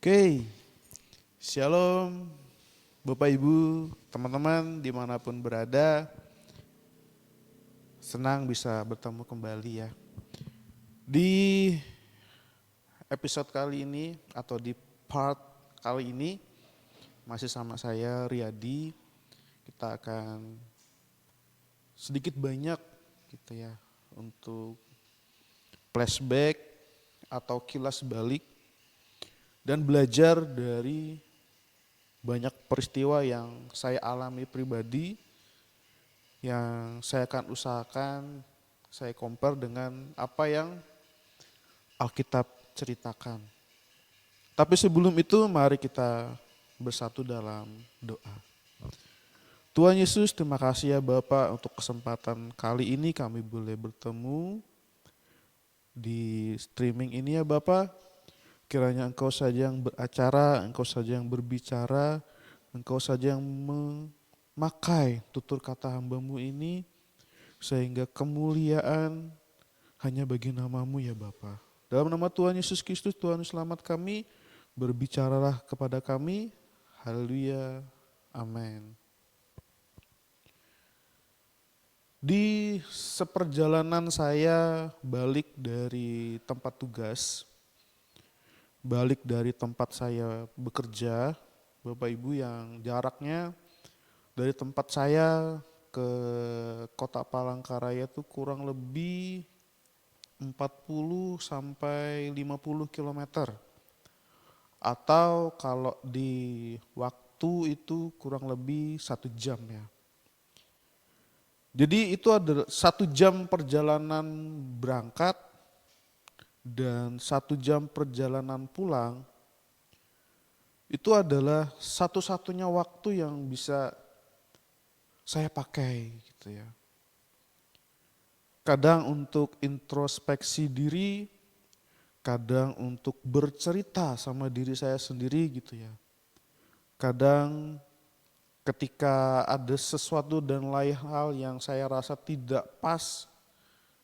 Oke, Shalom Bapak Ibu, teman-teman dimanapun berada, senang bisa bertemu kembali ya. Di episode kali ini atau di part kali ini masih sama saya Riyadi, kita akan sedikit banyak gitu ya untuk flashback atau kilas balik dan belajar dari banyak peristiwa yang saya alami pribadi yang saya akan usahakan saya compare dengan apa yang Alkitab ceritakan. Tapi sebelum itu mari kita bersatu dalam doa. Tuhan Yesus, terima kasih ya Bapak untuk kesempatan kali ini kami boleh bertemu di streaming ini ya Bapak. Kiranya Engkau saja yang beracara, Engkau saja yang berbicara, Engkau saja yang memakai tutur kata hamba-Mu ini sehingga kemuliaan hanya bagi nama-Mu ya Bapa. Dalam nama Tuhan Yesus Kristus, Tuhan selamat kami, berbicaralah kepada kami. Haleluya. Amin. Di seperjalanan saya balik dari tempat tugas, balik dari tempat saya bekerja, Bapak Ibu yang jaraknya dari tempat saya ke Kota Palangkaraya itu kurang lebih 40 sampai 50 kilometer. Atau kalau di waktu itu kurang lebih 1 jam ya. Jadi itu ada 1 jam perjalanan berangkat dan 1 jam perjalanan pulang. Itu adalah satu-satunya waktu yang bisa saya pakai gitu ya. Kadang untuk introspeksi diri, kadang untuk bercerita sama diri saya sendiri gitu ya. Kadang ketika ada sesuatu dan lain hal yang saya rasa tidak pas,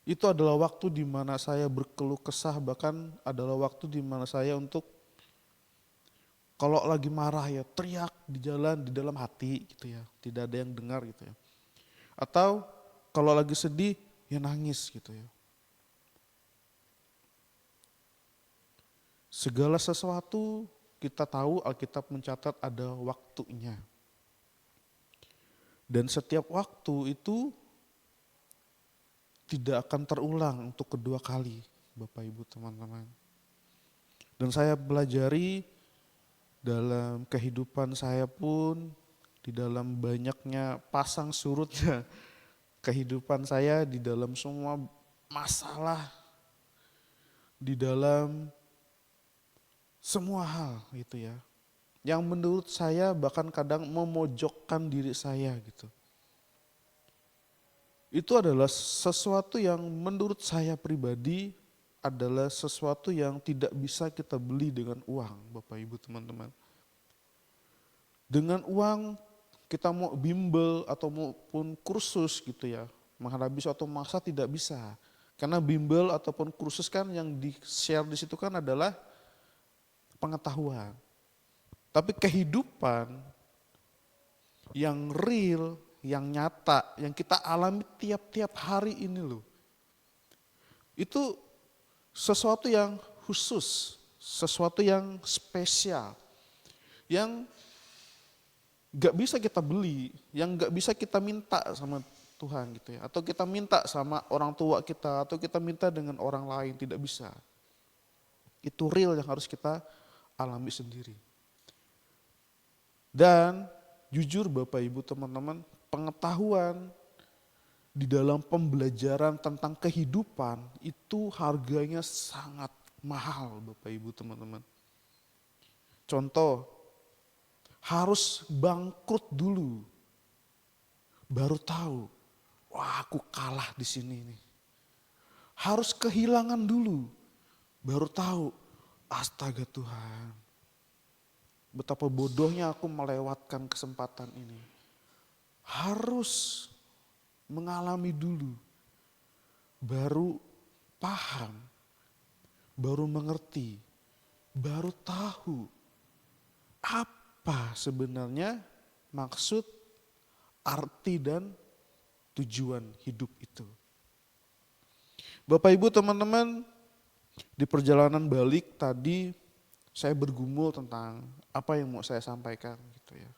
itu adalah waktu di mana saya berkeluh kesah, bahkan adalah waktu di mana saya untuk kalau lagi marah ya teriak di jalan, di dalam hati gitu ya, tidak ada yang dengar gitu ya. Atau kalau lagi sedih ya nangis gitu ya. Segala sesuatu kita tahu Alkitab mencatat ada waktunya. Dan setiap waktu itu tidak akan terulang untuk kedua kali, Bapak Ibu teman-teman. Dan saya pelajari dalam kehidupan saya pun, di dalam banyaknya pasang surutnya kehidupan saya, di dalam semua masalah, di dalam semua hal gitu ya. Yang menurut saya bahkan kadang memojokkan diri saya gitu. Itu adalah sesuatu yang menurut saya pribadi adalah sesuatu yang tidak bisa kita beli dengan uang, Bapak Ibu teman-teman. Dengan uang kita mau bimbel atau maupun kursus gitu ya, menghadapi suatu masa tidak bisa. Karena bimbel ataupun kursus kan yang di-share di situ kan adalah pengetahuan. Tapi kehidupan yang real, yang nyata, yang kita alami tiap-tiap hari ini loh. Itu sesuatu yang khusus, sesuatu yang spesial, yang gak bisa kita beli, yang gak bisa kita minta sama Tuhan gitu ya. Atau kita minta sama orang tua kita, atau kita minta dengan orang lain, tidak bisa. Itu real yang harus kita alami sendiri. Dan jujur Bapak Ibu teman-teman, pengetahuan di dalam pembelajaran tentang kehidupan itu harganya sangat mahal Bapak Ibu teman-teman. Contoh, harus bangkrut dulu, baru tahu, wah aku kalah di sini nih. Harus kehilangan dulu, baru tahu, astaga Tuhan, betapa bodohnya aku melewatkan kesempatan ini. Harus mengalami dulu, baru paham, baru mengerti, baru tahu apa sebenarnya maksud, arti, dan tujuan hidup itu. Bapak Ibu teman-teman, di perjalanan balik tadi saya bergumul tentang apa yang mau saya sampaikan gitu ya.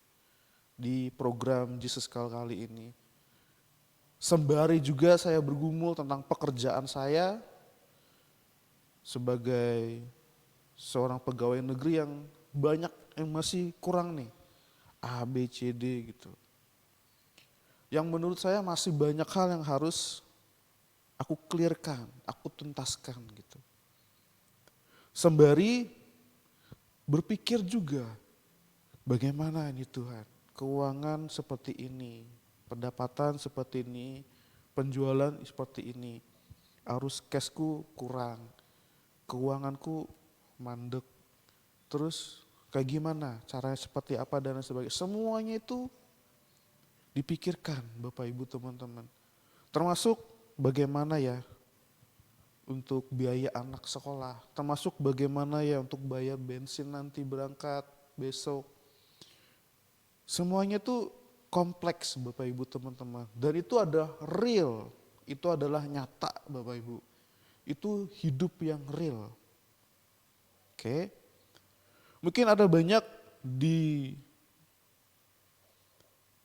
Di program Jesus kali ini. Sembari juga saya bergumul tentang pekerjaan saya sebagai seorang pegawai negeri yang banyak yang masih kurang nih. A, B, C, D gitu. Yang menurut saya masih banyak hal yang harus aku clearkan, aku tuntaskan gitu. Sembari berpikir juga, bagaimana ini Tuhan, keuangan seperti ini, pendapatan seperti ini, penjualan seperti ini, arus cashku kurang, keuanganku mandek, terus kayak gimana, caranya seperti apa dan sebagainya. Semuanya itu dipikirkan Bapak Ibu teman-teman. Termasuk bagaimana ya untuk biaya anak sekolah, termasuk bagaimana ya untuk bayar bensin nanti berangkat besok. Semuanya tuh kompleks Bapak Ibu teman-teman. Dan itu ada real, itu adalah nyata Bapak Ibu. Itu hidup yang real. Oke. Mungkin ada banyak di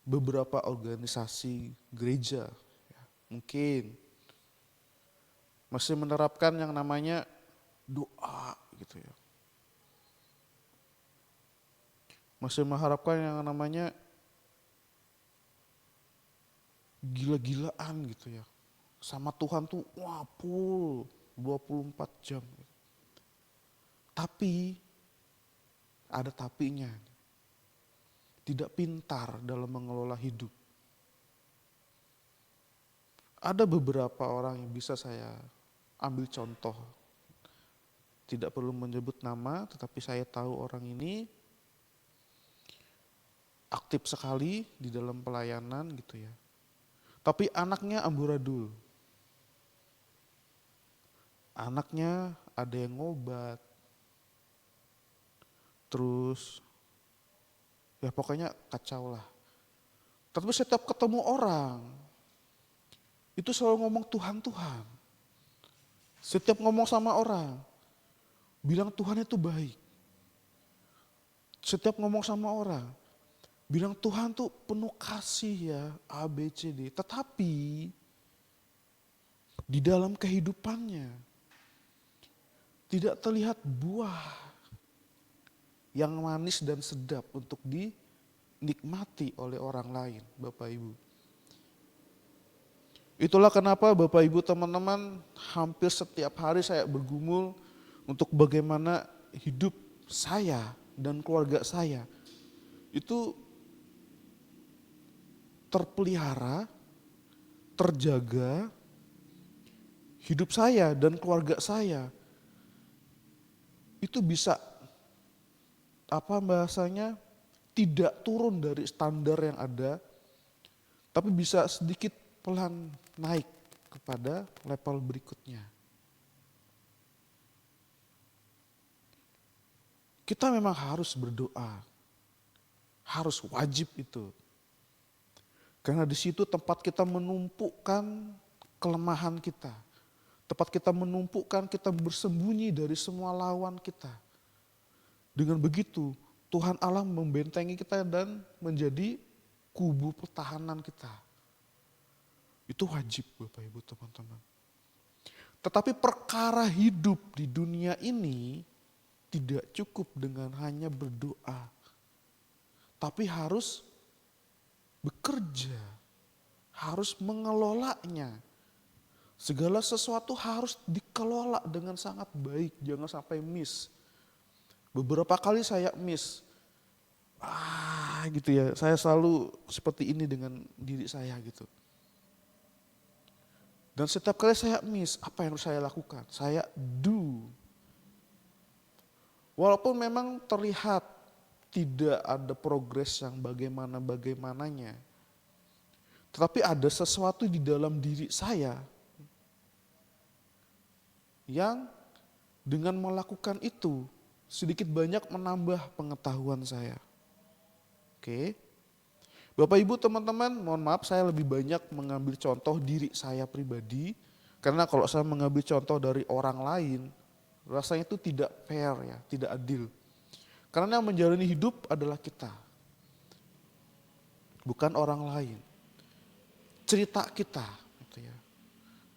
beberapa organisasi gereja, ya, mungkin masih menerapkan yang namanya doa gitu ya. Masih mengharapkan yang namanya gila-gilaan gitu ya. Sama Tuhan tuh wah full 24 jam. Tapi ada tapinya. Tidak pintar dalam mengelola hidup. Ada beberapa orang yang bisa saya ambil contoh. Tidak perlu menyebut nama, tetapi saya tahu orang ini aktif sekali di dalam pelayanan gitu ya. Tapi anaknya amburadul. Anaknya ada yang ngobat. Terus ya pokoknya kacau lah. Tapi setiap ketemu orang, itu selalu ngomong Tuhan, Tuhan. Setiap ngomong sama orang, bilang Tuhan itu baik. Setiap ngomong sama orang, bilang Tuhan tuh penuh kasih ya, A, B, C, D. Tetapi di dalam kehidupannya tidak terlihat buah yang manis dan sedap untuk dinikmati oleh orang lain, Bapak Ibu. Itulah kenapa Bapak Ibu teman-teman hampir setiap hari saya bergumul untuk bagaimana hidup saya dan keluarga saya itu terpelihara, terjaga, hidup saya dan keluarga saya itu bisa bahasanya tidak turun dari standar yang ada, tapi bisa sedikit pelan naik kepada level berikutnya. Kita memang harus berdoa, harus wajib itu. Karena di situ tempat kita menumpukan kelemahan kita. Tempat kita menumpukan, kita bersembunyi dari semua lawan kita. Dengan begitu Tuhan Allah membentengi kita dan menjadi kubu pertahanan kita. Itu wajib Bapak Ibu teman-teman. Tetapi perkara hidup di dunia ini tidak cukup dengan hanya berdoa. Tapi harus bekerja, harus mengelolanya. Segala sesuatu harus dikelola dengan sangat baik, jangan sampai miss. Beberapa kali saya miss. Gitu ya, saya selalu seperti ini dengan diri saya gitu. Dan setiap kali saya miss, apa yang harus saya lakukan? Saya do. Walaupun memang terlihat tidak ada progres yang bagaimananya. Tetapi ada sesuatu di dalam diri saya yang dengan melakukan itu, sedikit banyak menambah pengetahuan saya. Oke. Bapak Ibu teman-teman, mohon maaf saya lebih banyak mengambil contoh diri saya pribadi. Karena kalau saya mengambil contoh dari orang lain, rasanya itu tidak fair ya, tidak adil. Karena yang menjalani hidup adalah kita, bukan orang lain. Cerita kita. Gitu ya.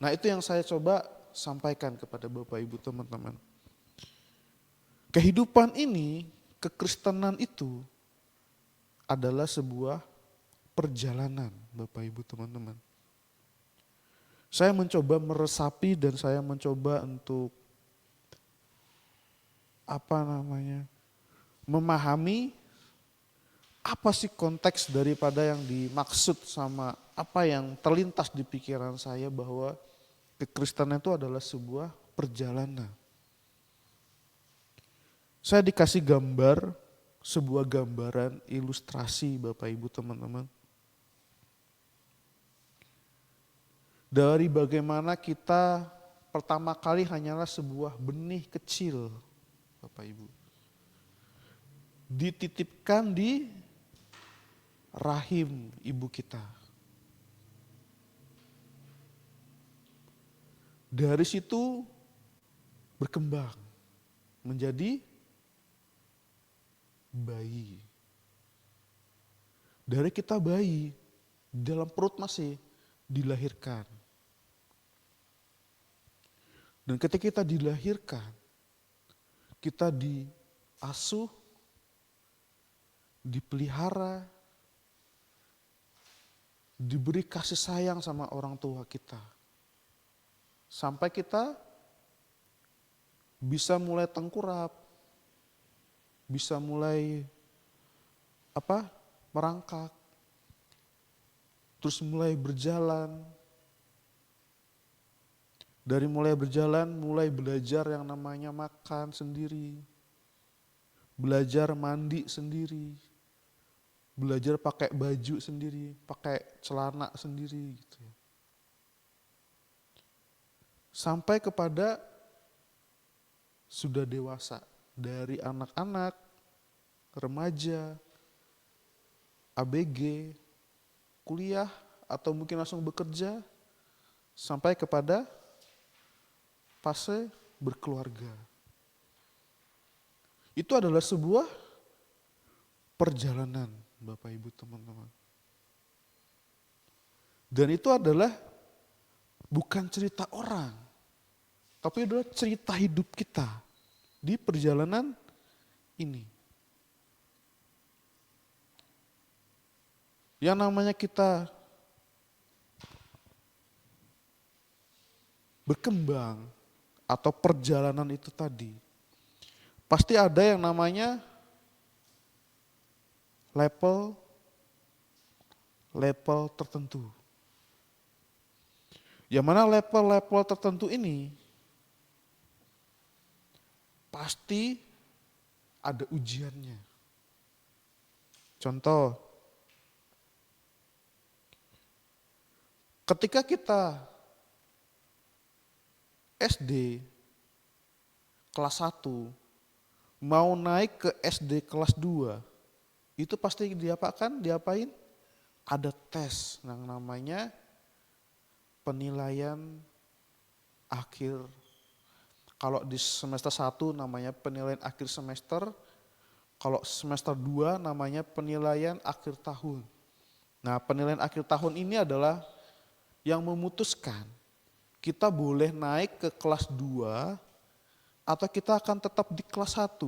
Nah itu yang saya coba sampaikan kepada Bapak Ibu teman-teman. Kehidupan ini, kekristenan itu adalah sebuah perjalanan Bapak Ibu teman-teman. Saya mencoba meresapi dan saya mencoba untuk memahami apa sih konteks daripada yang dimaksud sama apa yang terlintas di pikiran saya bahwa kekristenan itu adalah sebuah perjalanan. Saya dikasih gambar, sebuah gambaran ilustrasi Bapak Ibu teman-teman. Dari bagaimana kita pertama kali hanyalah sebuah benih kecil Bapak Ibu. Dititipkan di rahim ibu kita. Dari situ berkembang menjadi bayi. Dari kita bayi, dalam perut masih dilahirkan. Dan ketika kita dilahirkan, kita diasuh, dipelihara, diberi kasih sayang sama orang tua kita. Sampai kita bisa mulai tengkurap, bisa mulai merangkak, terus mulai berjalan. Dari mulai berjalan, mulai belajar yang namanya makan sendiri, belajar mandi sendiri, belajar pakai baju sendiri, pakai celana sendiri gitu ya. Sampai kepada sudah dewasa, dari anak-anak, remaja, ABG, kuliah, atau mungkin langsung bekerja, sampai kepada fase berkeluarga. Itu adalah sebuah perjalanan Bapak Ibu teman-teman. Dan itu adalah bukan cerita orang, tapi adalah cerita hidup kita di perjalanan ini. Yang namanya kita berkembang atau perjalanan itu tadi, pasti ada yang namanya level tertentu. Yang mana level tertentu ini pasti ada ujiannya. Contoh, ketika kita SD kelas 1 mau naik ke SD kelas 2, itu pasti diapain? Ada tes yang namanya penilaian akhir. Kalau di semester 1 namanya penilaian akhir semester, kalau semester 2 namanya penilaian akhir tahun. Nah, penilaian akhir tahun ini adalah yang memutuskan kita boleh naik ke kelas 2 atau kita akan tetap di kelas 1.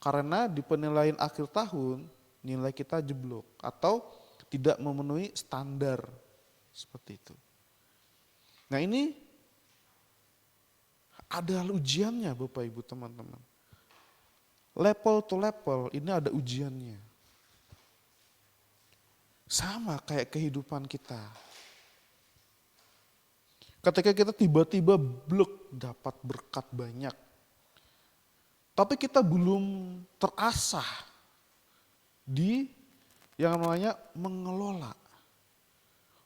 Karena di penilaian akhir tahun nilai kita jeblok atau tidak memenuhi standar seperti itu. Nah ini ada ujiannya Bapak Ibu teman-teman. Level to level ini ada ujiannya. Sama kayak kehidupan kita. Ketika kita tiba-tiba dapat berkat banyak. Tapi kita belum terasah di yang namanya mengelola.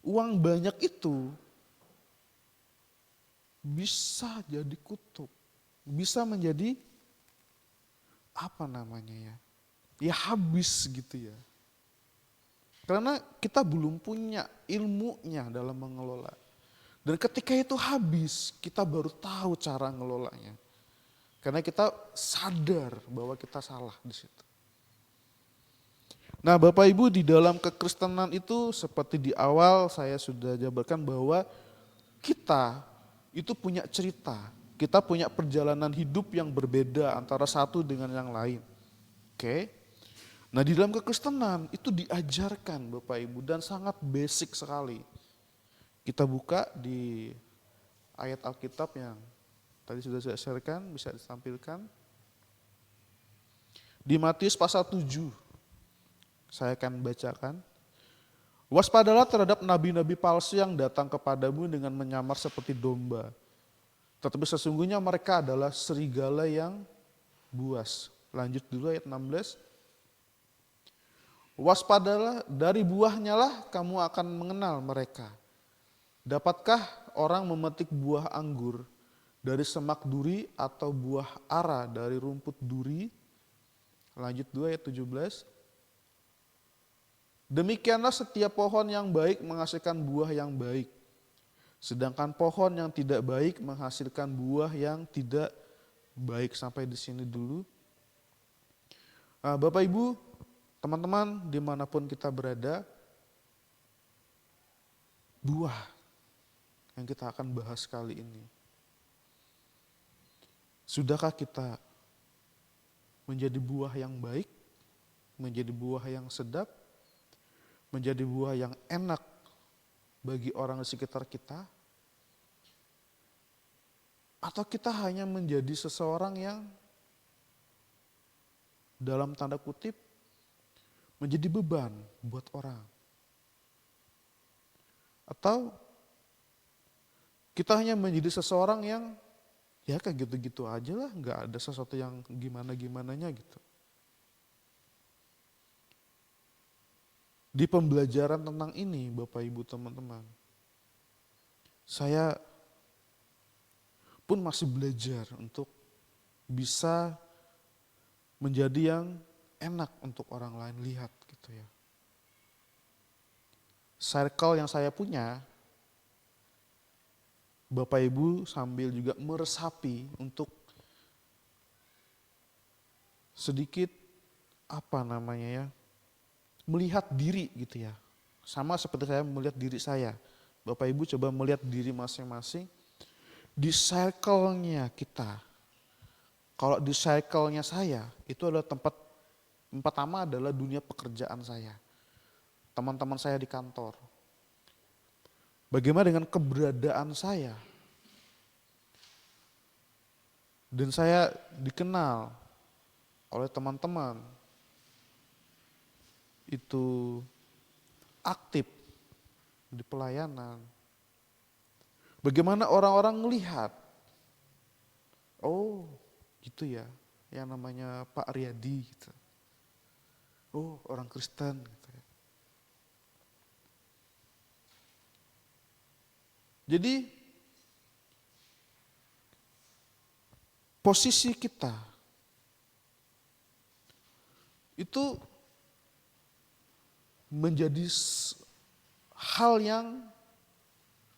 Uang banyak itu bisa jadi kutuk, bisa menjadi apa namanya ya, ya habis gitu ya. Karena kita belum punya ilmunya dalam mengelola. Dan ketika itu habis, kita baru tahu cara ngelolanya. Karena kita sadar bahwa kita salah di situ. Nah, Bapak Ibu, di dalam kekristenan itu seperti di awal saya sudah jabarkan bahwa kita itu punya cerita. Kita punya perjalanan hidup yang berbeda antara satu dengan yang lain. Oke. Nah, di dalam kekristenan itu diajarkan Bapak Ibu dan sangat basic sekali. Kita buka di ayat Alkitab yang tadi sudah saya sharekan, bisa ditampilkan. Di Matius pasal 7, saya akan bacakan. Waspadalah terhadap nabi-nabi palsu yang datang kepadamu dengan menyamar seperti domba. Tetapi sesungguhnya mereka adalah serigala yang buas. Lanjut dulu ayat 16. Waspadalah, dari buahnya lah kamu akan mengenal mereka. Dapatkah orang memetik buah anggur dari semak duri atau buah ara dari rumput duri? Lanjut 2 ayat 17. Demikianlah setiap pohon yang baik menghasilkan buah yang baik. Sedangkan pohon yang tidak baik menghasilkan buah yang tidak baik. Sampai di sini dulu. Nah, Bapak Ibu, teman-teman dimanapun kita berada, buah yang kita akan bahas kali ini. Sudahkah kita menjadi buah yang baik, menjadi buah yang sedap, menjadi buah yang enak bagi orang di sekitar kita? Atau kita hanya menjadi seseorang yang dalam tanda kutip menjadi beban buat orang? Atau kita hanya menjadi seseorang yang ya kayak gitu-gitu aja lah, gak ada sesuatu yang gimana-gimananya gitu. Di pembelajaran tentang ini Bapak Ibu teman-teman, saya pun masih belajar untuk bisa menjadi yang enak untuk orang lain lihat gitu ya. Circle yang saya punya, Bapak Ibu sambil juga meresapi untuk sedikit apa namanya ya, melihat diri gitu ya. Sama seperti saya melihat diri saya. Bapak Ibu coba melihat diri masing-masing di circle-nya kita. Kalau di circle-nya saya, itu adalah tempat pertama adalah dunia pekerjaan saya. Teman-teman saya di kantor. Bagaimana dengan keberadaan saya? Dan saya dikenal oleh teman-teman itu aktif di pelayanan. Bagaimana orang-orang melihat, oh gitu ya, yang namanya Pak Riyadi gitu. Oh orang Kristen gitu ya. Jadi posisi kita itu menjadi hal yang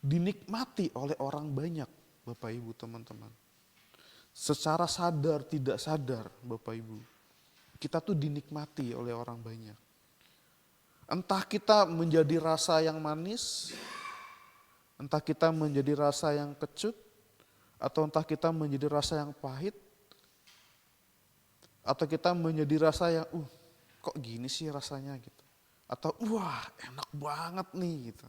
dinikmati oleh orang banyak, Bapak Ibu teman-teman. Secara sadar tidak sadar Bapak Ibu, kita tuh dinikmati oleh orang banyak. Entah kita menjadi rasa yang manis, entah kita menjadi rasa yang kecut, atau entah kita menjadi rasa yang pahit, atau kita menjadi rasa yang kok gini sih rasanya gitu. Atau wah enak banget nih gitu.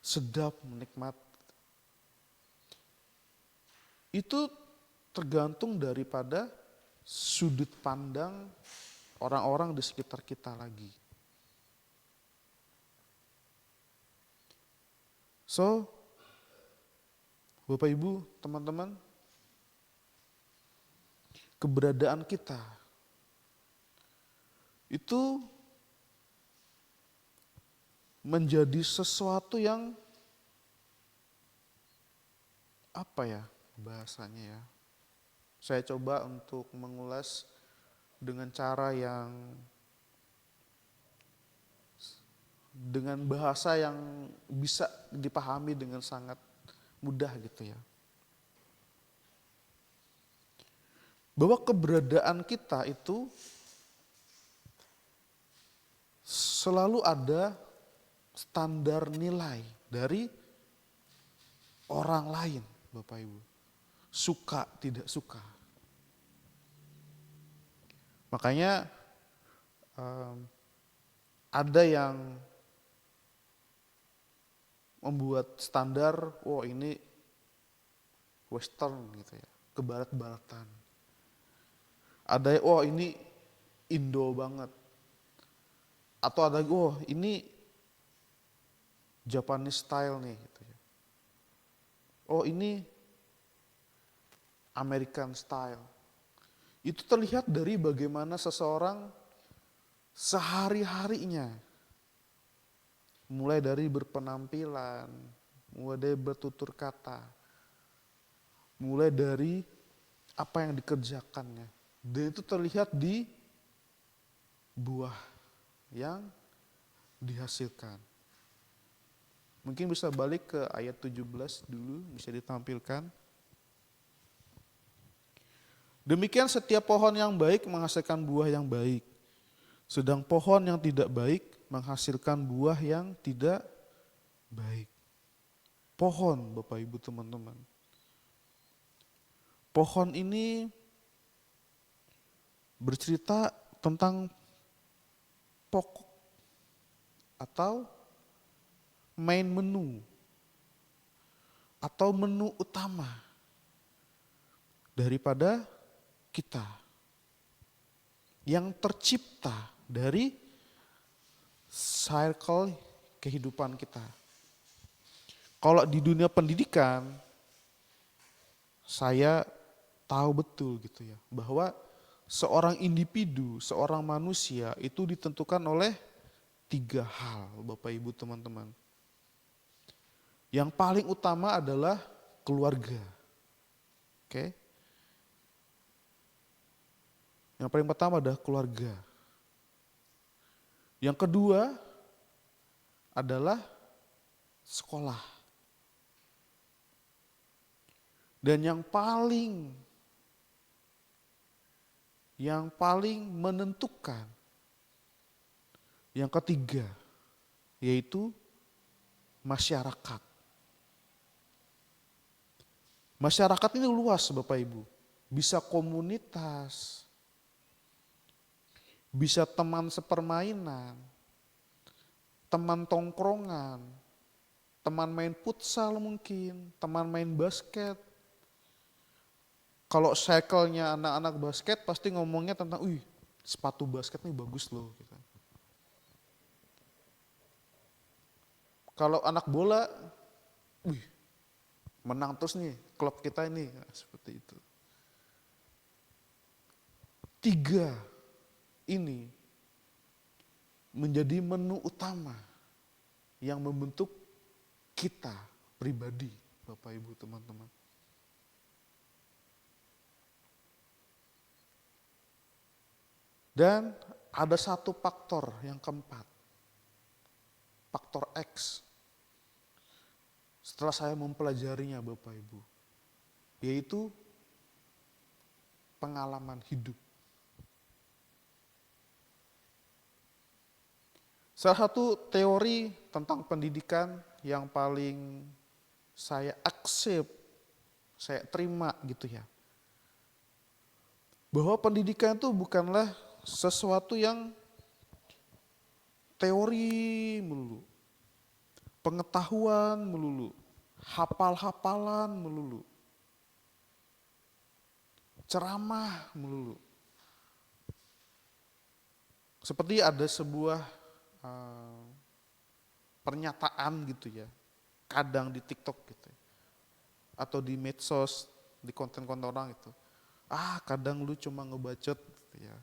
Sedap, menikmat. Itu tergantung daripada sudut pandang orang-orang di sekitar kita lagi. So, Bapak Ibu, teman-teman, keberadaan kita itu menjadi sesuatu yang apa ya bahasanya ya, Saya coba untuk mengulas dengan cara yang dengan bahasa yang bisa dipahami dengan sangat mudah gitu ya. Bahwa keberadaan kita itu selalu ada standar nilai dari orang lain, Bapak Ibu. Suka tidak suka. Makanya ada yang membuat standar, oh ini western gitu ya, kebarat-baratan. Ada, oh ini Indo banget. Atau ada, oh ini Japanese style nih gitu ya. Oh ini American style. Itu terlihat dari bagaimana seseorang sehari-harinya. Mulai dari berpenampilan, mulai dari bertutur kata, mulai dari apa yang dikerjakannya. Dan itu terlihat di buah yang dihasilkan. Mungkin bisa balik ke ayat 17 dulu, bisa ditampilkan. Demikian setiap pohon yang baik menghasilkan buah yang baik. Sedang pohon yang tidak baik menghasilkan buah yang tidak baik. Pohon, Bapak Ibu teman-teman. Pohon ini bercerita tentang pokok atau main menu atau menu utama daripada kita yang tercipta dari circle kehidupan kita. Kalau di dunia pendidikan, saya tahu betul gitu ya, bahwa seorang individu, seorang manusia itu ditentukan oleh 3 hal, Bapak Ibu teman-teman. Yang paling utama adalah keluarga. Oke. Yang paling pertama adalah keluarga. Yang kedua adalah sekolah. Dan yang paling menentukan, yang ketiga, yaitu masyarakat. Masyarakat ini luas Bapak Ibu. Bisa komunitas, bisa teman sepermainan, teman tongkrongan, teman main futsal mungkin, teman main basket. Kalau circle-nya anak-anak basket pasti ngomongnya tentang, sepatu basket nih bagus loh. Gitu. Kalau anak bola, menang terus nih klub kita ini. Nah, seperti itu. 3 ini menjadi menu utama yang membentuk kita pribadi, Bapak Ibu teman-teman. Dan ada satu faktor yang keempat, faktor X. Setelah saya mempelajarinya Bapak Ibu, yaitu pengalaman hidup. Salah satu teori tentang pendidikan yang paling saya accept, saya terima gitu ya. Bahwa pendidikan itu bukanlah sesuatu yang teori melulu, pengetahuan melulu, hafal-hafalan melulu, ceramah melulu. Seperti ada sebuah pernyataan gitu ya, kadang di TikTok gitu ya, atau di medsos, di konten-konten orang itu, kadang lu cuma ngebacot gitu ya,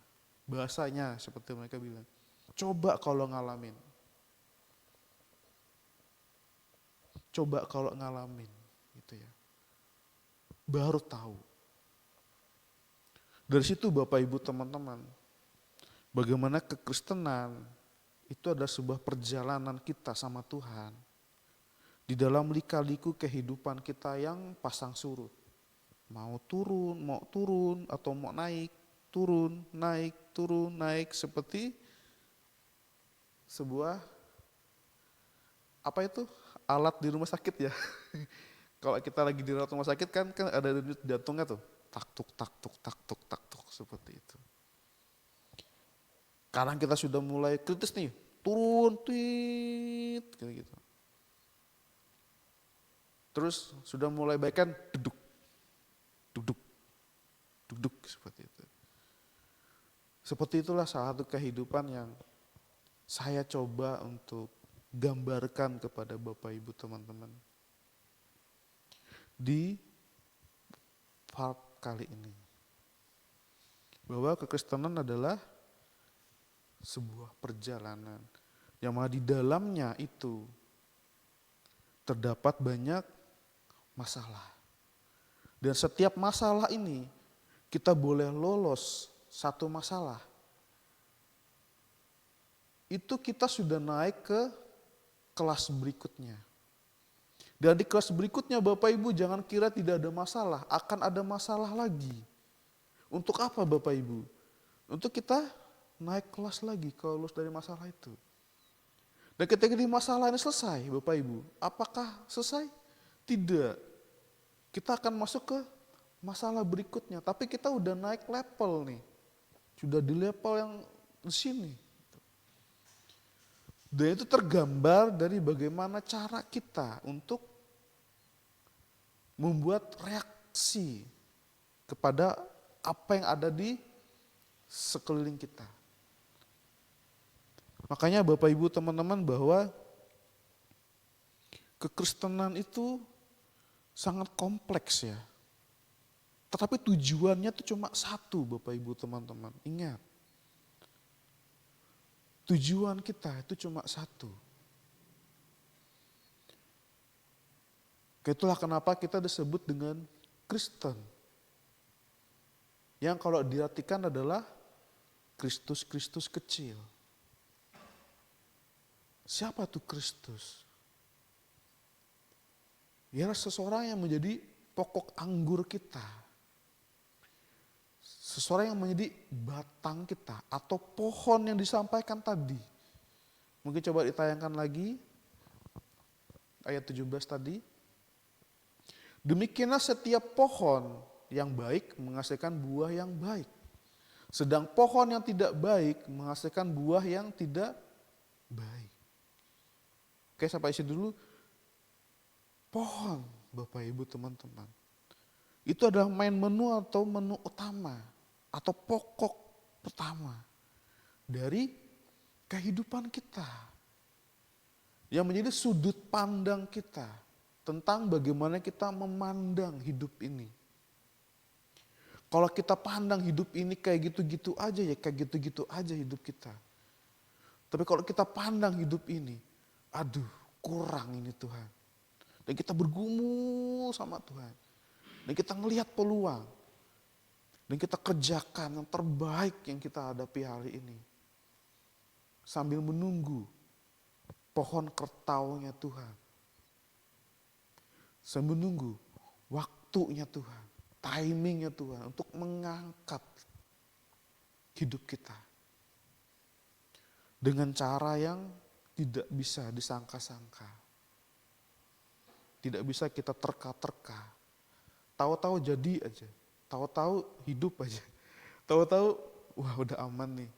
bahasanya seperti mereka bilang, coba kalau ngalamin, gitu ya, baru tahu. Dari situ Bapak Ibu teman-teman, bagaimana kekristenan itu adalah sebuah perjalanan kita sama Tuhan. Di dalam lika-liku kehidupan kita yang pasang surut. Mau turun atau mau naik, turun, naik seperti sebuah apa itu? Alat di rumah sakit ya. Kalau kita lagi di rumah sakit kan ada denyut jantungnya tuh. Tak tuk seperti itu. Sekarang kita sudah mulai kritis nih, turun, tweet, gitu. Terus sudah mulai baik kan, duduk seperti itu. Seperti itulah salah satu kehidupan yang saya coba untuk gambarkan kepada Bapak Ibu teman-teman. Di part kali ini. Bahwa kekristenan adalah sebuah perjalanan yang mana di dalamnya itu terdapat banyak masalah. Dan setiap masalah ini kita boleh lolos satu masalah. Itu kita sudah naik ke kelas berikutnya. Dan di kelas berikutnya Bapak Ibu jangan kira tidak ada masalah, akan ada masalah lagi. Untuk apa Bapak Ibu? Untuk kita naik kelas lagi kalau lulus dari masalah itu. Dan ketika di masalah ini selesai Bapak Ibu, apakah selesai? Tidak. Kita akan masuk ke masalah berikutnya, tapi kita udah naik level nih. Sudah di level yang di sini. Dan itu tergambar dari bagaimana cara kita untuk membuat reaksi kepada apa yang ada di sekeliling kita. Makanya Bapak Ibu teman-teman bahwa kekristenan itu sangat kompleks ya. Tetapi tujuannya itu cuma satu Bapak Ibu teman-teman. Ingat. Tujuan kita itu cuma satu. Itulah kenapa kita disebut dengan Kristen. Yang kalau diartikan adalah Kristus kecil. Siapa tuh Kristus? Ialah seseorang yang menjadi pokok anggur kita. Seseorang yang menjadi batang kita atau pohon yang disampaikan tadi. Mungkin coba ditayangkan lagi ayat 17 tadi. Demikianlah setiap pohon yang baik menghasilkan buah yang baik. Sedang pohon yang tidak baik menghasilkan buah yang tidak baik. Oke, sampai sini dulu. Pohon, Bapak Ibu teman-teman. Itu adalah main menu atau menu utama. Atau pokok pertama. Dari kehidupan kita. Yang menjadi sudut pandang kita. Tentang bagaimana kita memandang hidup ini. Kalau kita pandang hidup ini kayak gitu-gitu aja ya, kayak gitu-gitu aja hidup kita. Tapi kalau kita pandang hidup ini, aduh kurang ini Tuhan. Dan kita bergumul sama Tuhan. Dan kita ngelihat peluang. Dan kita kerjakan yang terbaik yang kita hadapi hari ini. Sambil menunggu pohon kertaunya Tuhan. Sambil menunggu waktunya Tuhan. Timingnya Tuhan untuk mengangkat hidup kita. Dengan cara yang tidak bisa disangka-sangka. Tidak bisa kita terka-terka. Tahu-tahu jadi aja. Tahu-tahu hidup aja. Tahu-tahu wah udah aman nih.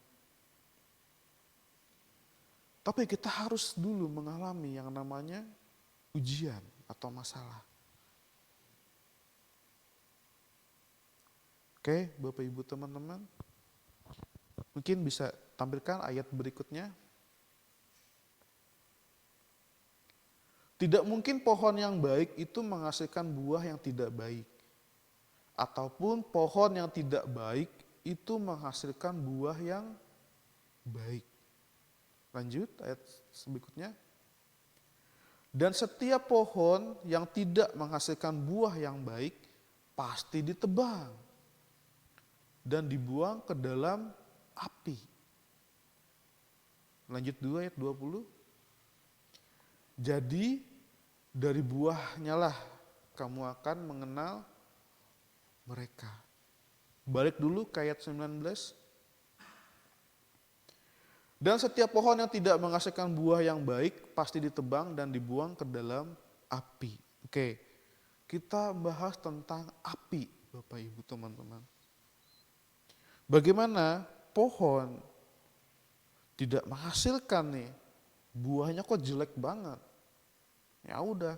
Tapi kita harus dulu mengalami yang namanya ujian atau masalah. Oke, Bapak Ibu teman-teman. Mungkin bisa tampilkan ayat berikutnya. Tidak mungkin pohon yang baik itu menghasilkan buah yang tidak baik. Ataupun pohon yang tidak baik itu menghasilkan buah yang baik. Lanjut ayat berikutnya. Dan setiap pohon yang tidak menghasilkan buah yang baik pasti ditebang. dan dibuang ke dalam api. Lanjut 2 ayat 20. Jadi dari buahnya lah kamu akan mengenal mereka. Balik dulu ke ayat 19. Dan setiap pohon yang tidak menghasilkan buah yang baik pasti ditebang dan dibuang ke dalam api. Oke, kita bahas tentang api, Bapak Ibu teman-teman. Bagaimana pohon tidak menghasilkan nih, buahnya kok jelek banget. Ya udah,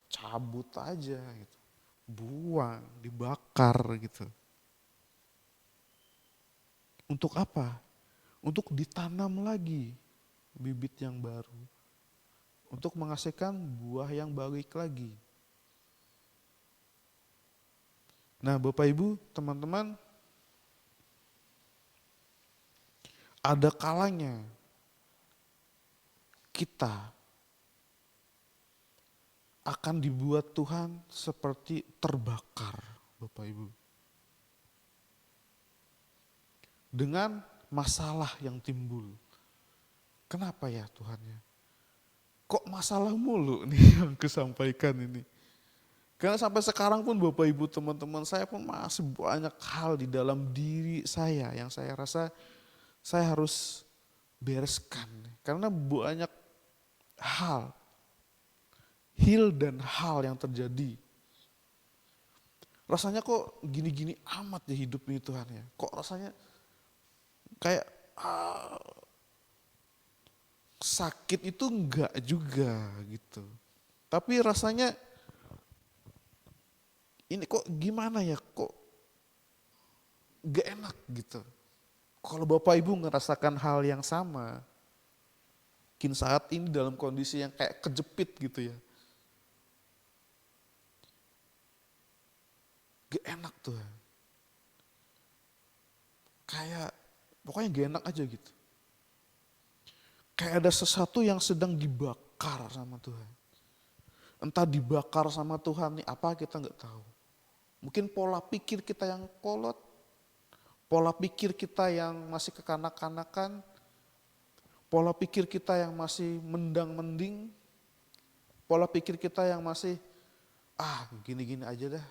cabut aja gitu. Buang, dibakar gitu. Untuk apa? Untuk ditanam lagi bibit yang baru. Untuk menghasilkan buah yang baik lagi. Nah, Bapak Ibu, teman-teman, ada kalanya kita akan dibuat Tuhan seperti terbakar, Bapak Ibu. Dengan masalah yang timbul. Kenapa ya Tuhannya? Kok masalah mulu nih yang kesampaikan ini? Karena sampai sekarang pun Bapak Ibu teman-teman saya pun masih banyak hal di dalam diri saya yang saya rasa saya harus bereskan. Karena banyak hal, dan hal yang terjadi. Rasanya kok gini-gini amat ya hidup ini Tuhan ya. Kok rasanya kayak sakit itu enggak juga gitu. Tapi rasanya ini kok gimana ya, kok gak enak gitu. Kalau Bapak Ibu ngerasakan hal yang sama, mungkin saat ini dalam kondisi yang kayak kejepit gitu ya. Gak enak tuh. Kayak pokoknya gak enak aja gitu. Kayak ada sesuatu yang sedang dibakar sama Tuhan. Entah dibakar sama Tuhan nih apa kita gak tahu. Mungkin pola pikir kita yang kolot, pola pikir kita yang masih kekanak-kanakan, pola pikir kita yang masih mendang-mending, pola pikir kita yang masih gini-gini aja dah,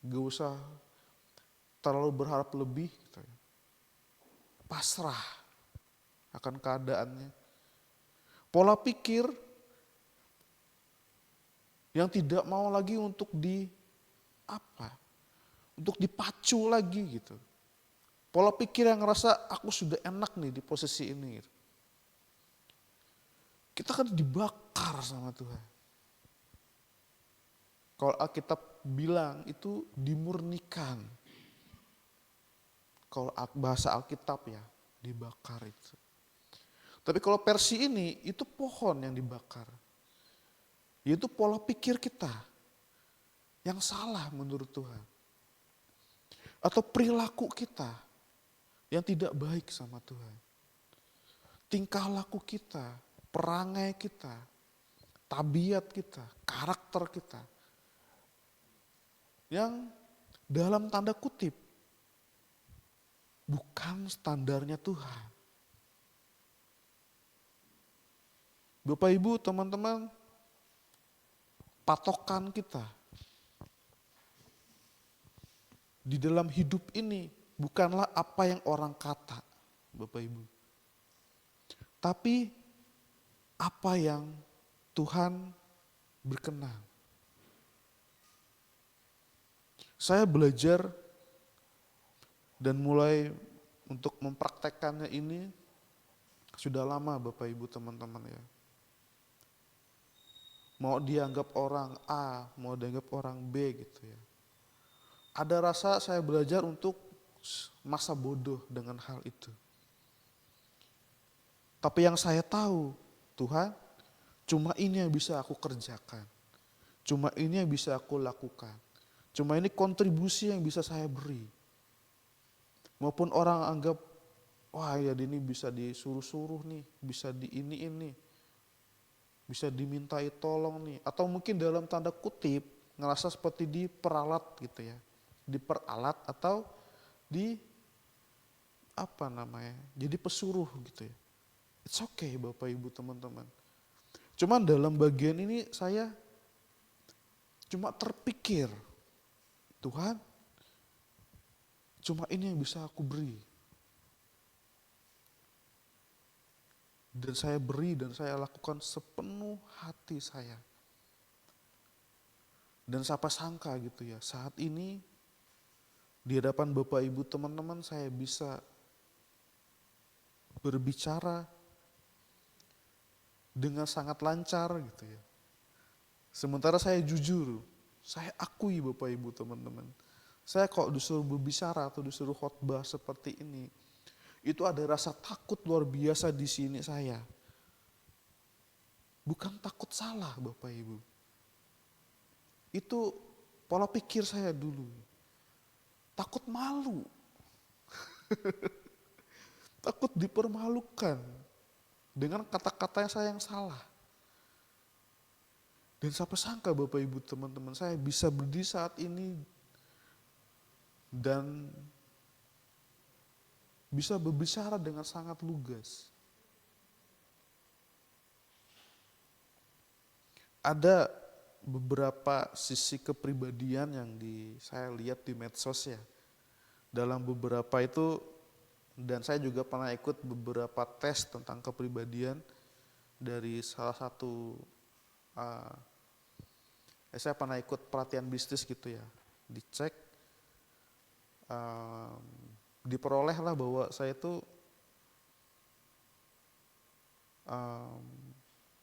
gak usah terlalu berharap lebih. Gitu. Pasrah akan keadaannya. Pola pikir yang tidak mau lagi untuk untuk dipacu lagi gitu. Pola pikir yang ngerasa aku sudah enak nih di posisi ini. Gitu. Kita kan dibakar sama Tuhan. Kalau Alkitab bilang itu dimurnikan. Kalau bahasa Alkitab ya, dibakar itu. Tapi kalau versi ini, itu pohon yang dibakar. Yaitu pola pikir kita yang salah menurut Tuhan. Atau perilaku kita yang tidak baik sama Tuhan. Tingkah laku kita, perangai kita, tabiat kita, karakter kita. Yang dalam tanda kutip, bukan standarnya Tuhan. Bapak Ibu, teman-teman, patokan kita di dalam hidup ini bukanlah apa yang orang kata, Bapak Ibu. Tapi apa yang Tuhan berkenan. Saya belajar dan mulai untuk mempraktekkannya ini sudah lama Bapak Ibu teman-teman ya. Mau dianggap orang A, mau dianggap orang B gitu ya. Ada rasa saya belajar untuk masa bodoh dengan hal itu. Tapi yang saya tahu, Tuhan, cuma ini yang bisa aku kerjakan. Cuma ini yang bisa aku lakukan. Cuma ini kontribusi yang bisa saya beri. Maupun orang anggap, wah ya ini bisa disuruh-suruh nih, bisa di ini. Bisa dimintai tolong nih. Atau mungkin dalam tanda kutip, ngerasa seperti diperalat gitu ya. Diperalat atau jadi pesuruh gitu ya. It's okay Bapak Ibu teman-teman. Cuman dalam bagian ini saya cuma terpikir, Tuhan, cuma ini yang bisa aku beri. Dan saya beri dan saya lakukan sepenuh hati saya. Dan siapa sangka gitu ya, saat ini di hadapan Bapak Ibu teman-teman saya bisa berbicara dengan sangat lancar gitu ya. Sementara saya jujur, saya akui Bapak Ibu teman-teman. Saya kok disuruh berbicara atau disuruh khotbah seperti ini, itu ada rasa takut luar biasa di sini saya. Bukan takut salah Bapak Ibu. Itu pola pikir saya dulu. Takut malu. Takut dipermalukan dengan kata-kata saya yang salah. Dan siapa sangka Bapak Ibu teman-teman saya bisa berdiri saat ini dan bisa berbicara dengan sangat lugas. Ada beberapa sisi kepribadian yang saya lihat di medsos ya. Dalam beberapa itu, dan saya juga pernah ikut beberapa tes tentang kepribadian dari salah satu, saya pernah ikut pelatihan bisnis gitu ya. Dicek, diperoleh lah bahwa saya itu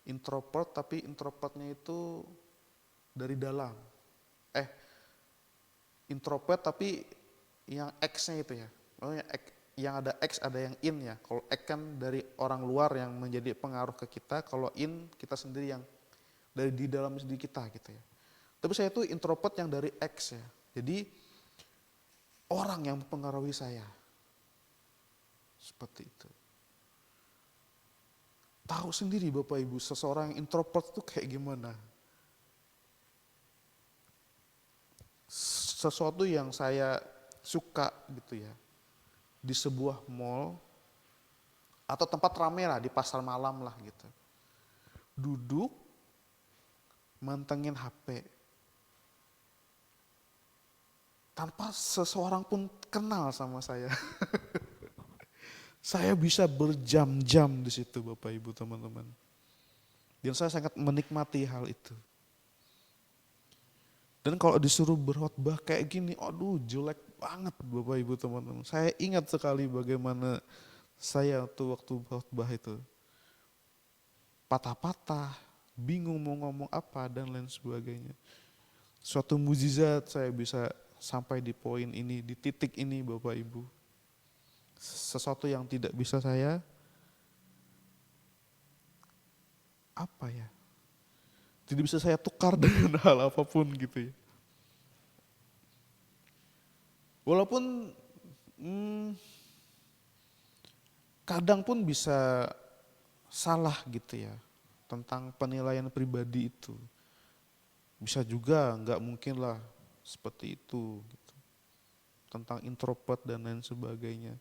introvert, tapi introvertnya itu dari dalam. Introvert tapi yang X-nya itu ya. Yang ada X ada yang in ya. Kalau X kan dari orang luar yang menjadi pengaruh ke kita, kalau in kita sendiri yang dari di dalam diri kita gitu ya. Tapi saya itu introvert yang dari X ya. Jadi orang yang mempengaruhi saya. Seperti itu. Tahu sendiri Bapak Ibu, seseorang yang introvert itu kayak gimana. Sesuatu yang saya suka gitu ya. Di sebuah mall atau tempat ramai lah, di pasar malam lah gitu. Duduk, mantengin HP. Tanpa seseorang pun kenal sama saya. Saya bisa berjam-jam di situ Bapak Ibu teman-teman. Dan saya sangat menikmati hal itu. Dan kalau disuruh berkhotbah kayak gini, aduh jelek banget Bapak Ibu teman-teman. Saya ingat sekali bagaimana saya tuh waktu khotbah itu. Patah-patah, bingung mau ngomong apa dan lain sebagainya. Suatu mukjizat saya bisa sampai di poin ini, di titik ini Bapak Ibu. Sesuatu yang tidak bisa saya tidak bisa saya tukar dengan hal apapun gitu ya. Walaupun kadang pun bisa salah gitu ya tentang penilaian pribadi itu. Bisa juga nggak mungkin lah seperti itu gitu. Tentang introvert dan lain sebagainya.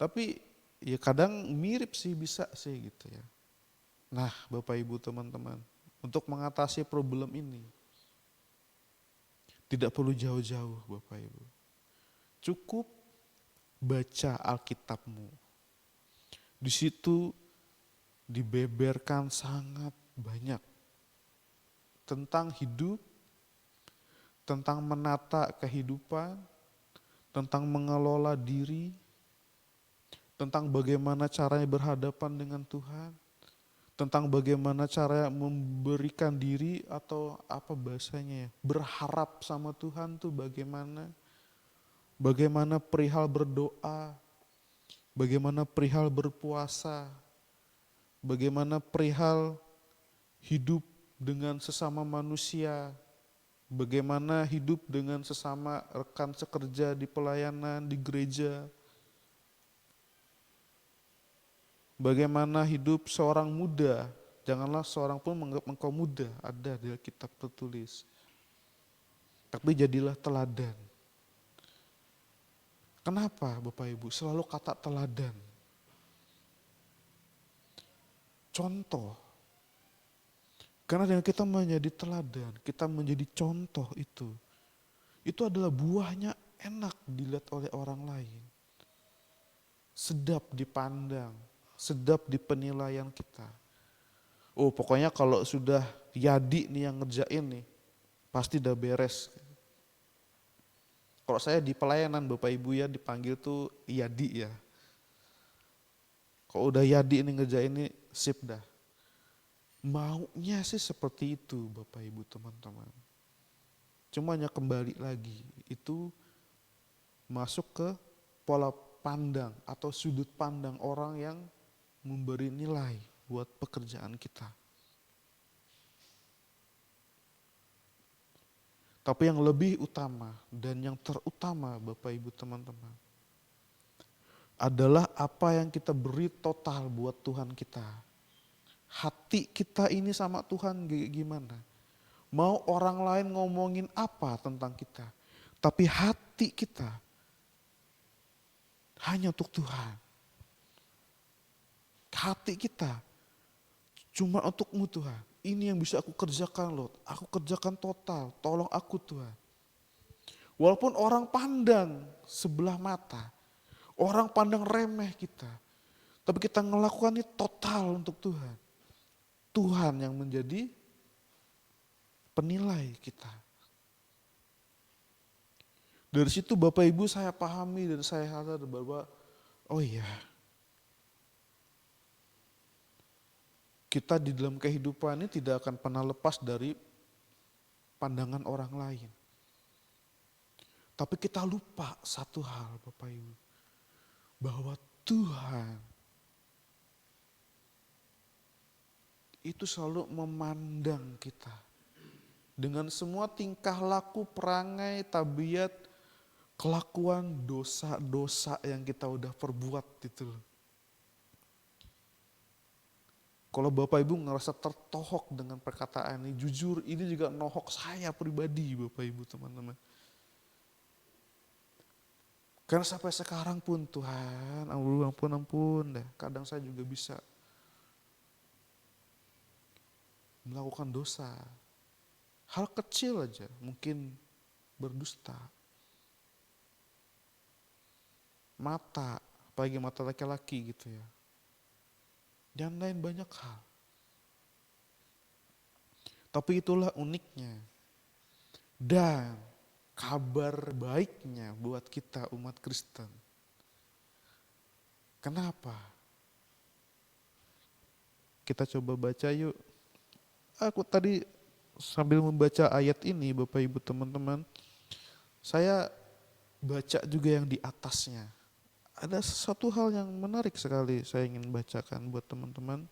Tapi ya kadang mirip sih, bisa sih gitu ya. Nah Bapak Ibu teman-teman, untuk mengatasi problem ini tidak perlu jauh-jauh Bapak Ibu. Cukup baca Alkitabmu. Di situ dibeberkan sangat banyak tentang hidup, tentang menata kehidupan, tentang mengelola diri, tentang bagaimana caranya berhadapan dengan Tuhan, tentang bagaimana cara memberikan diri atau apa bahasanya ya, berharap sama Tuhan tuh bagaimana perihal berdoa, bagaimana perihal berpuasa, bagaimana perihal hidup dengan sesama manusia, bagaimana hidup dengan sesama rekan sekerja di pelayanan, di gereja, bagaimana hidup seorang muda, janganlah seorang pun menganggap engkau muda, ada di Alkitab tertulis. Tapi jadilah teladan. Kenapa Bapak Ibu? Selalu kata teladan. Contoh. Karena dengan kita menjadi teladan, kita menjadi contoh itu adalah buahnya enak dilihat oleh orang lain. Sedap dipandang, sedap di penilaian kita. Oh pokoknya kalau sudah Yadi nih yang ngerjain nih, pasti udah beres. Kalau saya di pelayanan Bapak Ibu ya dipanggil tuh Yadi ya. Kalau udah Yadi nih ngerjain nih sip dah. Maunya sih seperti itu Bapak Ibu teman-teman. Cuma hanya kembali lagi itu masuk ke pola pandang atau sudut pandang orang yang memberi nilai buat pekerjaan kita. Tapi yang lebih utama dan yang terutama Bapak Ibu teman-teman adalah apa yang kita beri total buat Tuhan kita. Hati kita ini sama Tuhan gimana? Mau orang lain ngomongin apa tentang kita, tapi hati kita hanya untuk Tuhan. Hati kita cuma untukmu Tuhan. Ini yang bisa aku kerjakan loh. Aku kerjakan total. Tolong aku Tuhan. Walaupun orang pandang sebelah mata. Orang pandang remeh kita. Tapi kita ngelakukan ini total untuk Tuhan. Tuhan yang menjadi penilai kita. Dari situ Bapak Ibu saya pahami dan saya sadar bahwa oh iya. Kita di dalam kehidupan ini tidak akan pernah lepas dari pandangan orang lain. Tapi kita lupa satu hal Bapak Ibu. Bahwa Tuhan itu selalu memandang kita. Dengan semua tingkah laku, perangai, tabiat, kelakuan, dosa-dosa yang kita udah perbuat itu loh. Kalau Bapak Ibu ngerasa tertohok dengan perkataan ini, jujur ini juga nohok saya pribadi Bapak Ibu teman-teman. Karena sampai sekarang pun Tuhan, ampun dah. Kadang saya juga bisa melakukan dosa. Hal kecil aja, mungkin berdusta. Mata, apalagi mata laki-laki gitu ya. Dan lain banyak hal. Tapi itulah uniknya. Dan kabar baiknya buat kita umat Kristen. Kenapa? Kita coba baca yuk. Aku tadi sambil membaca ayat ini Bapak Ibu teman-teman. Saya baca juga yang di atasnya. Ada satu hal yang menarik sekali saya ingin bacakan buat teman-teman.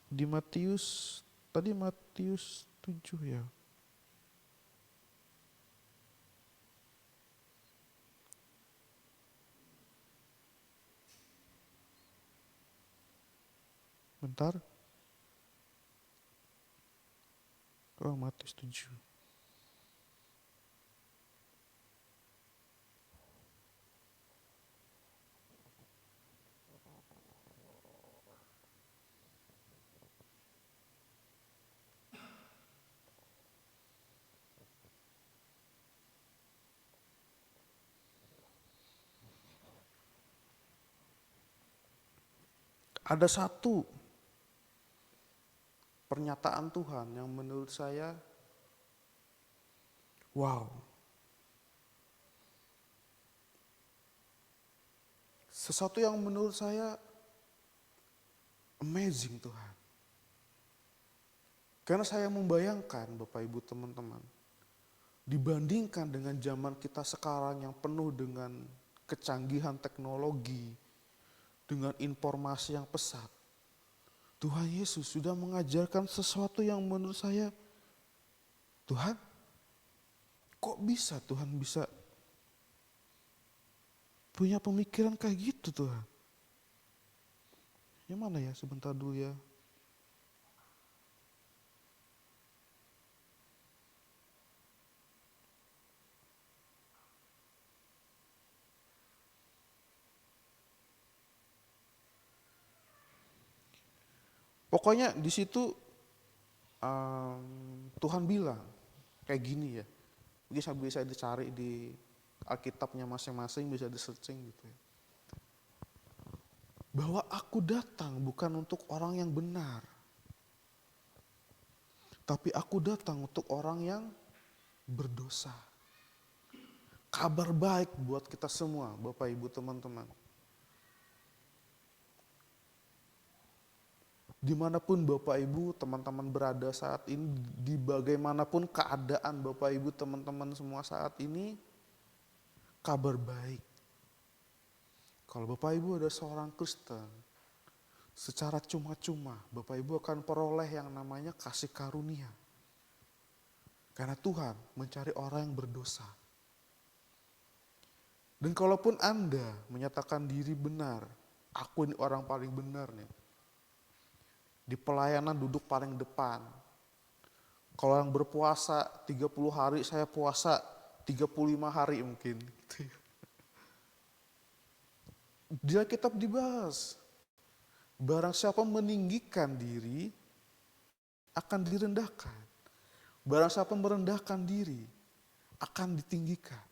Di Matius, tadi Matius 7 ya. Bentar. Oh, Matius 7. Ada satu pernyataan Tuhan yang menurut saya wow. Sesuatu yang menurut saya amazing Tuhan. Karena saya membayangkan Bapak Ibu teman-teman, dibandingkan dengan zaman kita sekarang yang penuh dengan kecanggihan teknologi, dengan informasi yang pesat, Tuhan Yesus sudah mengajarkan sesuatu yang menurut saya, Tuhan, kok bisa Tuhan bisa punya pemikiran kayak gitu Tuhan? Yang mana ya? Sebentar dulu ya. Pokoknya di situ Tuhan bilang kayak gini ya. Bisa dicari di Alkitabnya masing-masing, bisa di searching gitu ya. Bahwa aku datang bukan untuk orang yang benar, tapi aku datang untuk orang yang berdosa. Kabar baik buat kita semua, Bapak Ibu teman-teman. Dimanapun Bapak Ibu teman-teman berada saat ini, di bagaimanapun keadaan Bapak Ibu teman-teman semua saat ini, kabar baik. Kalau Bapak Ibu ada seorang Kristen, secara cuma-cuma Bapak Ibu akan peroleh yang namanya kasih karunia. Karena Tuhan mencari orang yang berdosa. Dan kalaupun Anda menyatakan diri benar, aku ini orang paling benar nih. Di pelayanan duduk paling depan. Kalau yang berpuasa 30 hari, saya puasa 35 hari mungkin. Di Alkitab dibahas. Barang siapa meninggikan diri, akan direndahkan. Barang siapa merendahkan diri, akan ditinggikan.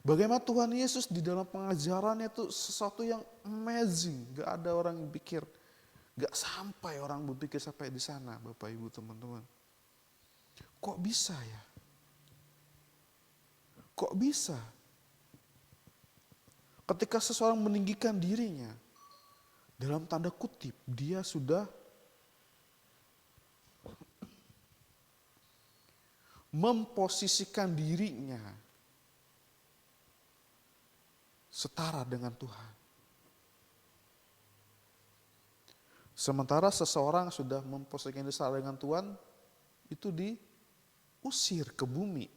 Bagaimana Tuhan Yesus di dalam pengajarannya itu sesuatu yang amazing. Gak ada orang yang pikir, gak sampai orang berpikir sampai di sana, Bapak Ibu teman-teman. Kok bisa ya? Kok bisa? Ketika seseorang meninggikan dirinya, dalam tanda kutip, dia sudah memposisikan dirinya setara dengan Tuhan. Sementara seseorang sudah memposisikan diri setara dengan Tuhan, itu diusir ke bumi.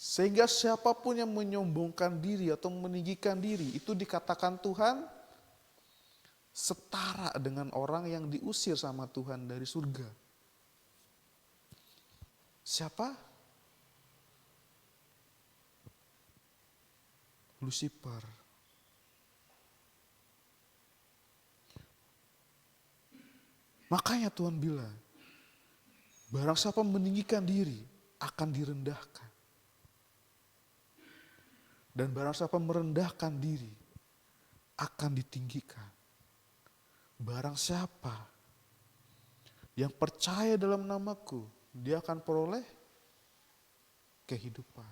Sehingga siapapun yang menyombongkan diri atau meninggikan diri, itu dikatakan Tuhan setara dengan orang yang diusir sama Tuhan dari surga. Siapa? Lucifer. Makanya Tuhan bilang, barang siapa meninggikan diri akan direndahkan. Dan barang siapa merendahkan diri akan ditinggikan. Barang siapa yang percaya dalam namaku, dia akan peroleh kehidupan.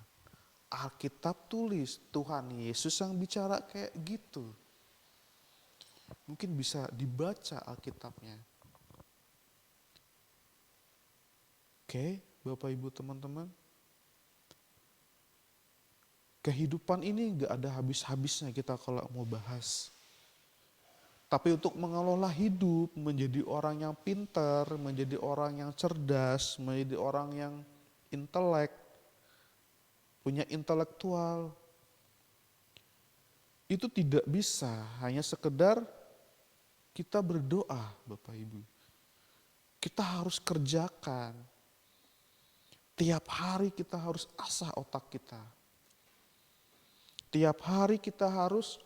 Alkitab tulis Tuhan Yesus yang bicara kayak gitu. Mungkin bisa dibaca Alkitabnya. Oke, Bapak Ibu teman-teman. Kehidupan ini gak ada habis-habisnya kita kalau mau bahas. Tapi untuk mengelola hidup, menjadi orang yang pintar, menjadi orang yang cerdas, menjadi orang yang intelek, punya intelektual, itu tidak bisa hanya sekedar kita berdoa, Bapak Ibu. Kita harus kerjakan. Tiap hari kita harus asah otak kita. Tiap hari kita harus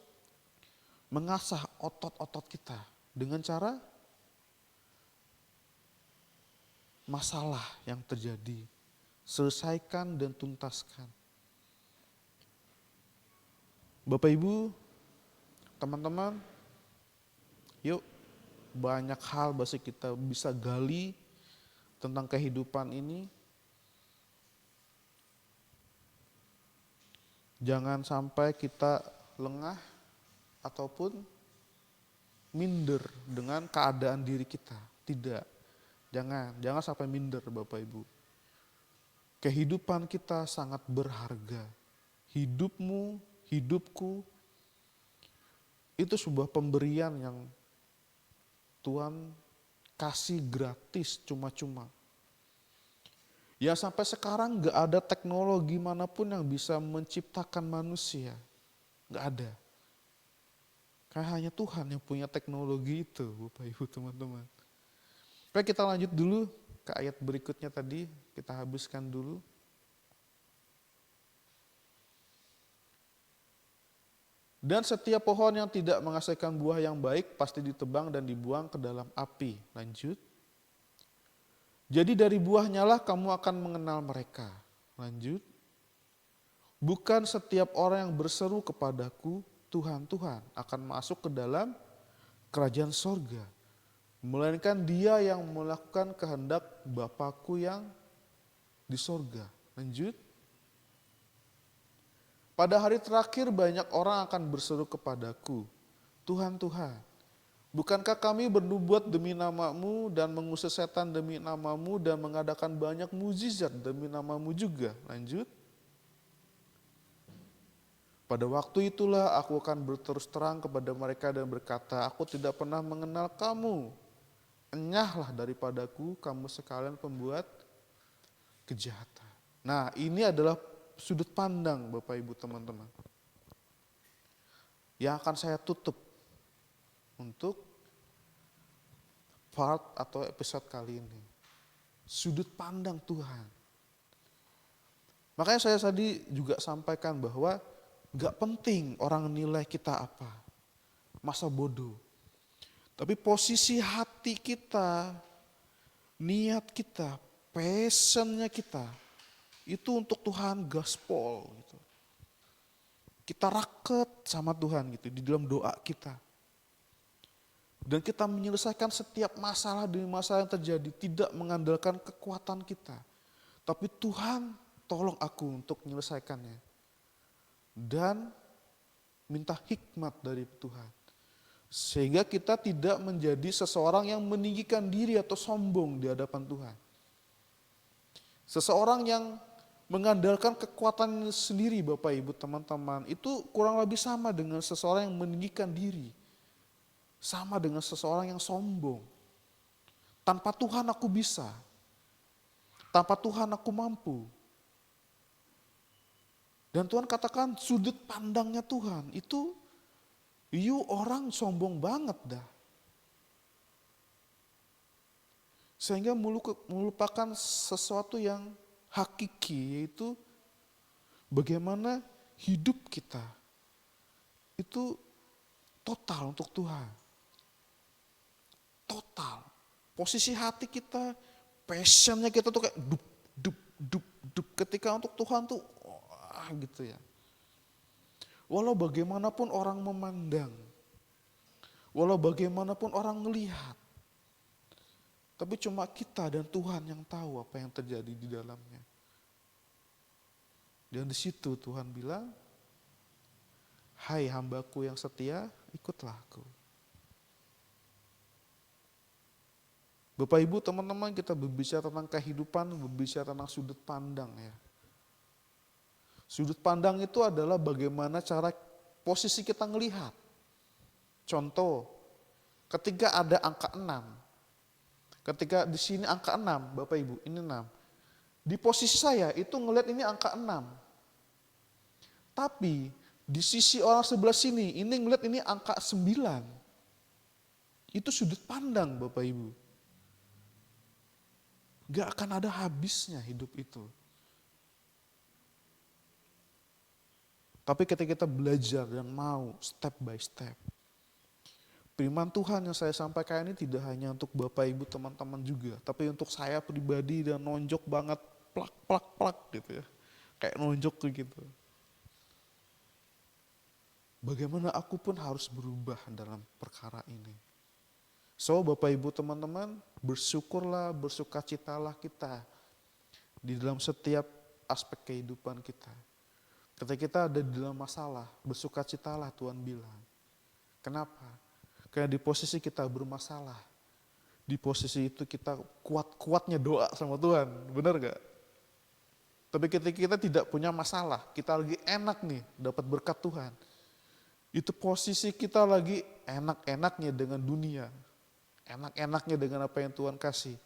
mengasah otot-otot kita dengan cara masalah yang terjadi. Selesaikan dan tuntaskan. Bapak Ibu, teman-teman, yuk banyak hal masih kita bisa gali tentang kehidupan ini. Jangan sampai kita lengah ataupun minder dengan keadaan diri kita. Tidak. Jangan sampai minder Bapak Ibu. Kehidupan kita sangat berharga. Hidupmu, hidupku, itu sebuah pemberian yang Tuhan kasih gratis cuma-cuma. Ya sampai sekarang gak ada teknologi manapun yang bisa menciptakan manusia. Gak ada. Karena hanya Tuhan yang punya teknologi itu, Bapak Ibu teman-teman. Oke, kita lanjut dulu ke ayat berikutnya tadi, kita habiskan dulu. Dan setiap pohon yang tidak menghasilkan buah yang baik pasti ditebang dan dibuang ke dalam api. Lanjut. Jadi dari buahnya lah kamu akan mengenal mereka. Lanjut. Bukan setiap orang yang berseru kepadaku, Tuhan, Tuhan, akan masuk ke dalam kerajaan sorga. Melainkan dia yang melakukan kehendak Bapakku yang di sorga. Lanjut. Pada hari terakhir banyak orang akan berseru kepadaku, Tuhan, Tuhan, bukankah kami bernubuat demi namamu dan mengusir setan demi namamu dan mengadakan banyak mujizat demi namamu juga? Lanjut. Pada waktu itulah aku akan berterus terang kepada mereka dan berkata, aku tidak pernah mengenal kamu. Enyahlah daripadaku, kamu sekalian pembuat kejahatan. Nah, ini adalah sudut pandang Bapak Ibu teman-teman yang akan saya tutup untuk part atau episode kali ini. Sudut pandang Tuhan. Makanya saya tadi juga sampaikan bahwa gak penting orang nilai kita apa, masa bodoh. Tapi posisi hati kita, niat kita, passionnya kita, itu untuk Tuhan gaspol gitu. Kita raket sama Tuhan gitu di dalam doa kita. Dan kita menyelesaikan setiap masalah demi masalah yang terjadi tidak mengandalkan kekuatan kita. Tapi Tuhan tolong aku untuk menyelesaikannya. Dan minta hikmat dari Tuhan. Sehingga kita tidak menjadi seseorang yang meninggikan diri atau sombong di hadapan Tuhan. Seseorang yang mengandalkan kekuatan sendiri Bapak Ibu teman-teman, itu kurang lebih sama dengan seseorang yang meninggikan diri. Sama dengan seseorang yang sombong. Tanpa Tuhan aku bisa. Tanpa Tuhan aku mampu. Dan Tuhan katakan sudut pandangnya Tuhan itu, you orang sombong banget dah. Sehingga melupakan sesuatu yang hakiki, yaitu bagaimana hidup kita itu total untuk Tuhan. Total. Posisi hati kita, passionnya kita tuh kayak dup. Ketika untuk Tuhan tuh, gitu ya. Walau bagaimanapun orang memandang, walau bagaimanapun orang melihat, tapi cuma kita dan Tuhan yang tahu apa yang terjadi di dalamnya. Dan di situ Tuhan bilang, hai hambaku yang setia, ikutlah aku. Bapak Ibu teman-teman, kita berbicara tentang kehidupan, berbicara tentang sudut pandang ya. Sudut pandang itu adalah bagaimana cara posisi kita ngelihat. Contoh, ketika ada angka 6, ketika di sini angka 6, Bapak Ibu, ini 6. Di posisi saya itu ngelihat ini angka 6. Tapi di sisi orang sebelah sini, ini ngelihat ini angka 9. Itu sudut pandang Bapak Ibu. Gak akan ada habisnya hidup itu. Tapi ketika kita belajar dan mau step by step. Firman Tuhan yang saya sampaikan ini tidak hanya untuk Bapak Ibu teman-teman juga. Tapi untuk saya pribadi dan nonjok banget plak gitu ya. Kayak nonjok gitu. Bagaimana aku pun harus berubah dalam perkara ini. So Bapak Ibu teman-teman, bersyukurlah, bersukacitalah kita di dalam setiap aspek kehidupan kita. Ketika kita ada di dalam masalah, bersukacitalah Tuhan bilang. Kenapa? Karena di posisi kita bermasalah, di posisi itu kita kuat-kuatnya doa sama Tuhan, benar gak? Tapi ketika kita tidak punya masalah, kita lagi enak nih dapat berkat Tuhan. Itu posisi kita lagi enak-enaknya dengan dunia. Enak-enaknya dengan apa yang Tuhan kasih.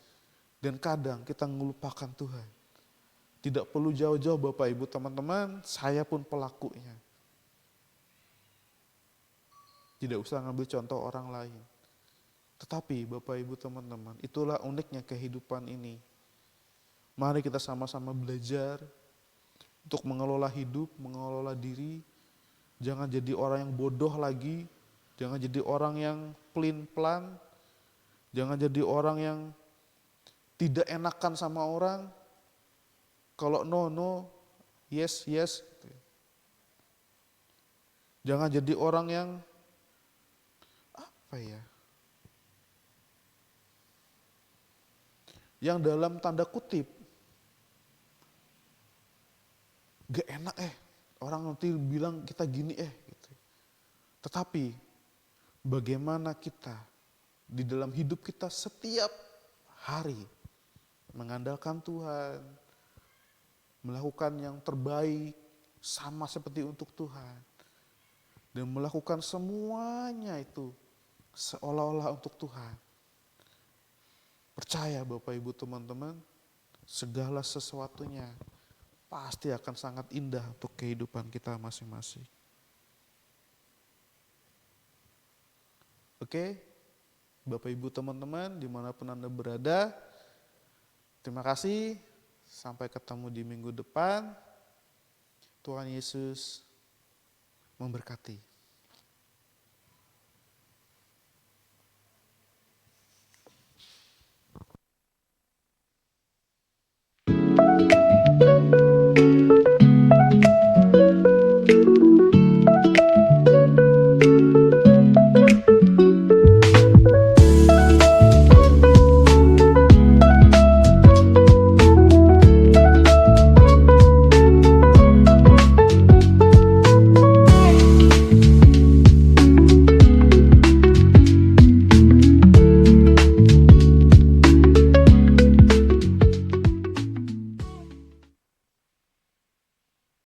Dan kadang kita melupakan Tuhan. Tidak perlu jauh-jauh Bapak Ibu teman-teman, saya pun pelakunya. Tidak usah ngambil contoh orang lain. Tetapi Bapak Ibu teman-teman, itulah uniknya kehidupan ini. Mari kita sama-sama belajar untuk mengelola hidup, mengelola diri, Jangan jadi orang yang bodoh lagi. Jangan jadi orang yang pelin-pelan. Jangan jadi orang yang tidak enakan sama orang. Kalau no, no, yes, yes. Jangan jadi orang yang apa ya? Yang dalam tanda kutip gak enak orang nanti bilang kita gini gitu. Tetapi bagaimana kita di dalam hidup kita setiap hari mengandalkan Tuhan, melakukan yang terbaik sama seperti untuk Tuhan, dan melakukan semuanya itu seolah-olah untuk Tuhan. Percaya Bapak Ibu teman-teman, segala sesuatunya pasti akan sangat indah untuk kehidupan kita masing-masing. Oke, Bapak Ibu teman-teman dimanapun Anda berada, terima kasih. Sampai ketemu di minggu depan. Tuhan Yesus memberkati.